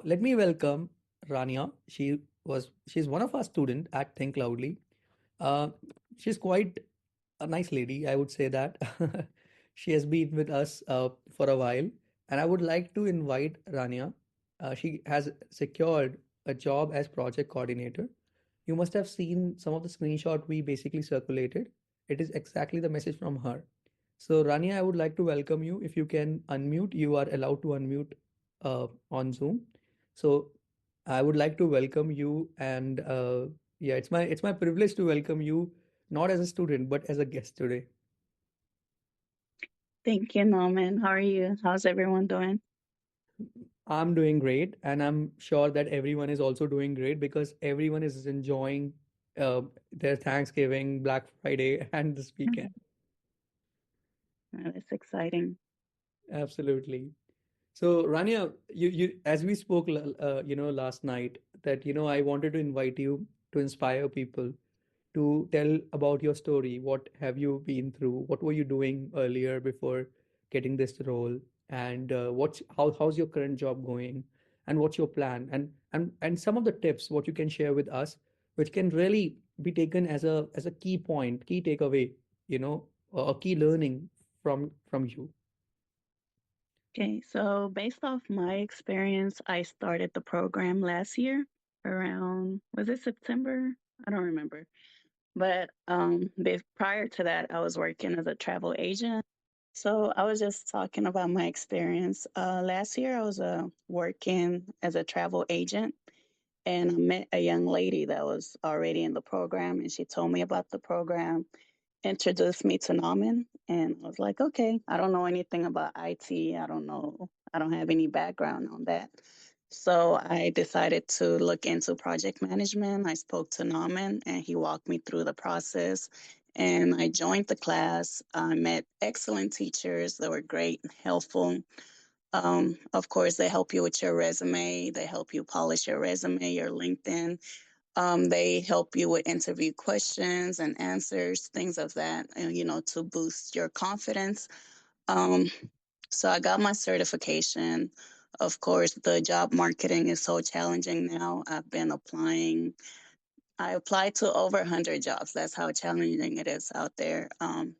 Let me welcome Rania. She's one of our student at Thinkcloudly. Uh, she's quite a nice lady, I would say that. She has been with us for a while, and I would like to invite Rania. She has secured a job as project coordinator. You must have seen some of the screenshot we basically circulated. It is exactly the message from her. So, Rania, I would like to welcome you. If you can unmute, you are allowed to unmute on Zoom. So, I would like to welcome you, and yeah, it's my privilege to welcome you, not as a student but as a guest today. Thank you, Norman. How are you? How's everyone doing? I'm doing great, and I'm sure that everyone is also doing great because everyone is enjoying uh, their Thanksgiving, Black Friday, and this weekend. It's exciting. Absolutely. So, Rania, you as we spoke, last night, that I wanted to invite you to inspire people to tell about your story. What have you been through? What were you doing earlier before getting this role? And how's your current job going? And what's your plan? And some of the tips what you can share with us, which can really be taken as a key point, key takeaway, a key learning from you. Okay, so based off my experience, I started the program last year around, was it September? I don't remember. But prior to that, I was working as a travel agent. So I was just talking about my experience. Last year, I was working as a travel agent, and I met a young lady that was already in the program, and she told me about the program, introduced me to Nauman, and I was like, okay, I don't know anything about IT. I don't know, I don't have any background on that. So I decided to look into project management. I spoke to Nauman, and he walked me through the process. And I joined the class. I met excellent teachers that were great, helpful. Of course, they help you with your resume. They help you polish your resume, your LinkedIn. They help you with interview questions and answers, things of that, and, to boost your confidence. Um, so I got my certification. Of course, the job marketing is so challenging now. I've been applying. I applied to over 100 jobs. That's how challenging it is out there.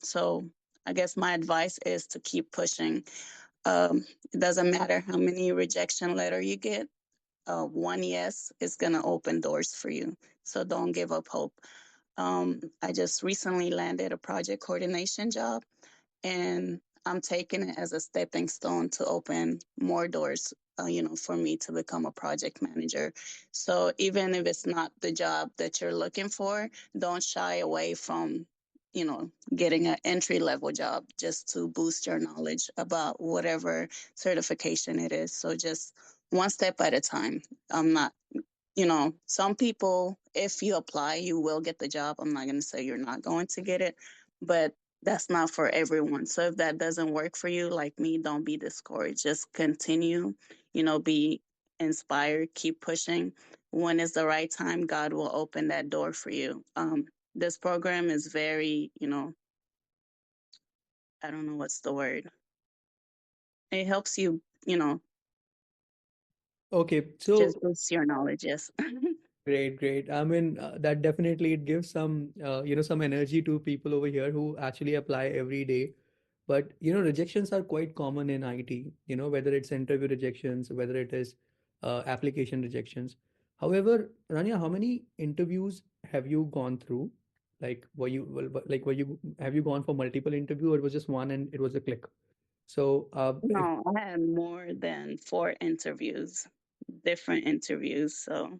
So I guess my advice is to keep pushing. It doesn't matter how many rejection letter you get. One yes is going to open doors for you. So don't give up hope. I just recently landed a project coordination job, and I'm taking it as a stepping stone to open more doors, for me to become a project manager. So even if it's not the job that you're looking for, don't shy away from, getting an entry level job just to boost your knowledge about whatever certification it is. So just one step at a time. I'm not some people, if you apply, you will get the job. I'm not going to say you're not going to get it, but that's not for everyone. So if that doesn't work for you, like me, don't be discouraged. Just continue, be inspired, keep pushing. When is the right time, God will open that door for you. This program is very, I don't know what's the word. It helps you, Okay, so just boost your knowledge. Yes. great, great. I mean, that definitely it gives some energy to people over here who actually apply every day. But rejections are quite common in IT. Whether it's interview rejections, whether it is application rejections. However, Rania, how many interviews have you gone through? Like, were you have you gone for multiple interview, or it was just one and it was a click? So, if No, I had more than four interviews, different interviews. So,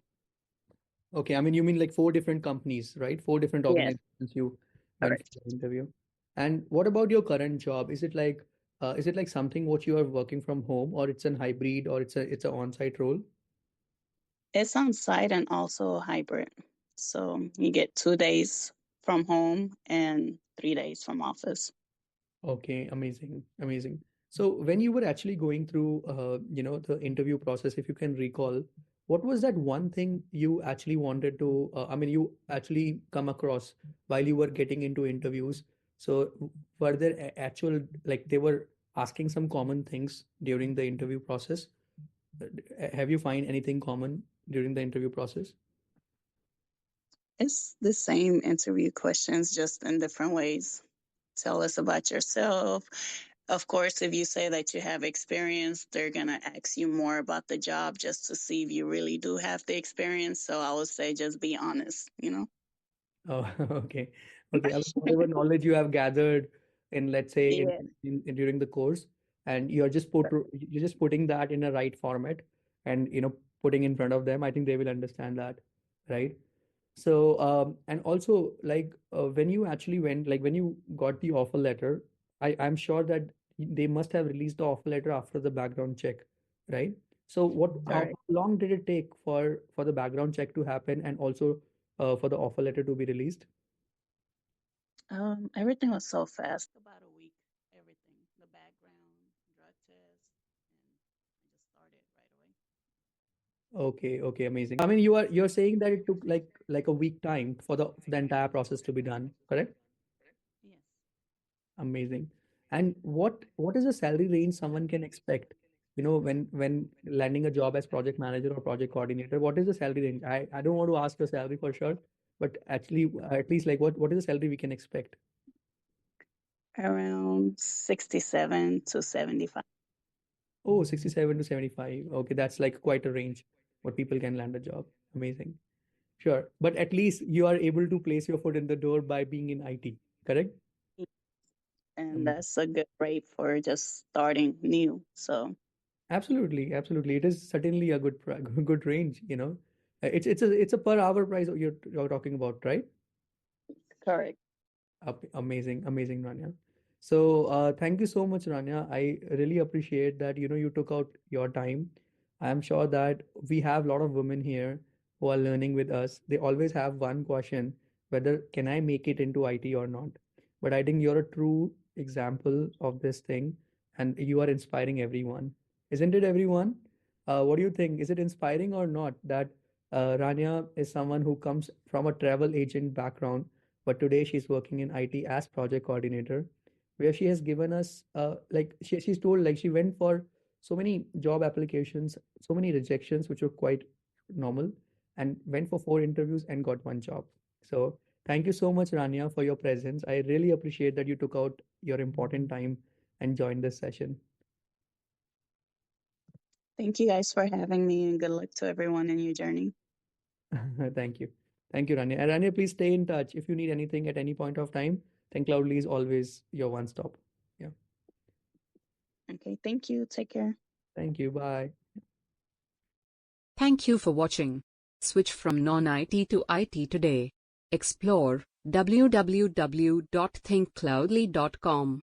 Okay, I mean, you mean like four different companies, right? Four different yes, organizations you went for correct. the interview. And what about your current job? Is it like something what you are working from home, or it's an hybrid, or it's an on-site role? It's on site and also hybrid. So, you get 2 days from home and 3 days from office. Okay, amazing, amazing. So when you were actually going through, the interview process, if you can recall, what was that one thing you actually wanted to, I mean, you actually come across while you were getting into interviews? So were there actual, like they were asking some common things during the interview process? Have you find anything common during the interview process? It's the same interview questions, just in different ways. Tell us about yourself. Of course, if you say that you have experience, they're going to ask you more about the job just to see if you really do have the experience. So I would say just be honest, you know? Oh, okay. Okay. I mean, whatever knowledge you have gathered in, let's say, Yeah, during the course, and you're just putting that in a right format, and putting in front of them. I think they will understand that, right? So, and also, like, when you actually went, like, when you got the offer letter, I'm sure that they must have released the offer letter after the background check, right? So, how correct. long did it take for the background check to happen, and also for the offer letter to be released? Everything was so fast. About a week, everything. The background, drug test, and I just started right away. Okay, okay, amazing. I mean, you're saying that it took like a week time for the entire process to be done, correct? Yes. Amazing. And what is the salary range someone can expect? When landing a job as project manager or project coordinator, what is the salary range? I don't want to ask your salary for sure, but actually at least like what is the salary we can expect? Around 67 to 75. Oh, 67 to 75. Okay, that's like quite a range what people can land a job. Amazing. Sure. But at least you are able to place your foot in the door by being in IT, correct? And Um, that's a good rate for just starting new. So, Absolutely, absolutely. It is certainly a good range, It's a per hour price you're talking about, right? correct. Amazing, amazing, Rania. So, thank you so much, Rania. I really appreciate that, you took out your time. I'm sure that we have a lot of women here who are learning with us. They always have one question, whether can I make it into IT or not? But I think you're a true example of this thing, and you are inspiring everyone. Isn't it, everyone? What do you think? Is it inspiring or not that Rania is someone who comes from a travel agent background, but today she's working in IT as project coordinator, where she has given us like she's told like she went for so many job applications, so many rejections, which were quite normal, and went for 4 interviews and got one job. So thank you so much, Rania, for your presence. I really appreciate that you took out your important time and joined this session. Thank you guys for having me, and good luck to everyone in your journey. Thank you. Thank you, Rania. And Rania, please stay in touch. If you need anything at any point of time, then Cloudly is always your one stop. Yeah. Okay, thank you. Take care. Thank you. Bye. Thank you for watching. Switch from non-IT to IT today. Explore www.thinkcloudly.com.